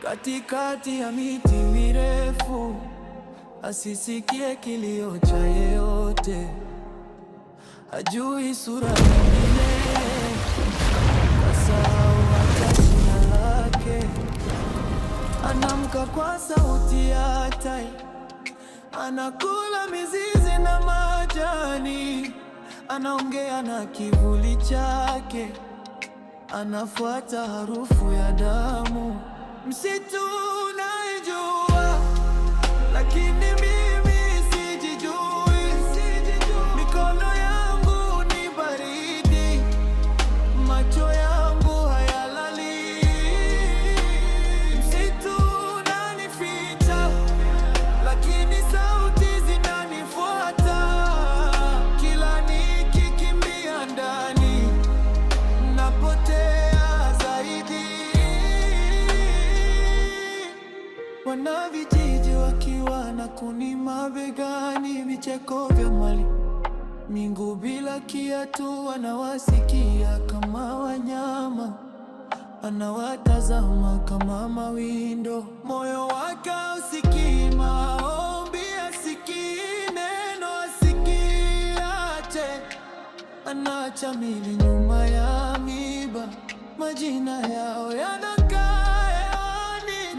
katikati ya miti mirefu, asisikie kilio cha yeyote, hajui sura nyingine, kasahau hata jina lake. Anamka kwa sauti ya tai, anakula mizizi na majani, anaongea na kivuli chake, anafuata harufu ya damu. Msitu unaijua, lakini mimi sijijui. Mikono yangu ni baridi, macho yangu hayalali. Msitu unanificha, lakini sauti zinanifuata. Kila nikikimbia ndani, napotea zaidi. Wanavijiji wakiwa na kuni mabegani, vicheko vya mbali, miguu bila kiatu, wanawasikia kama wanyama, anawatazama kama mawindo. Moyo wake hausikii maombi, hasikii neno, asikiache. Anaacha mili nyuma ya miba, majina yao yanakaa hewani.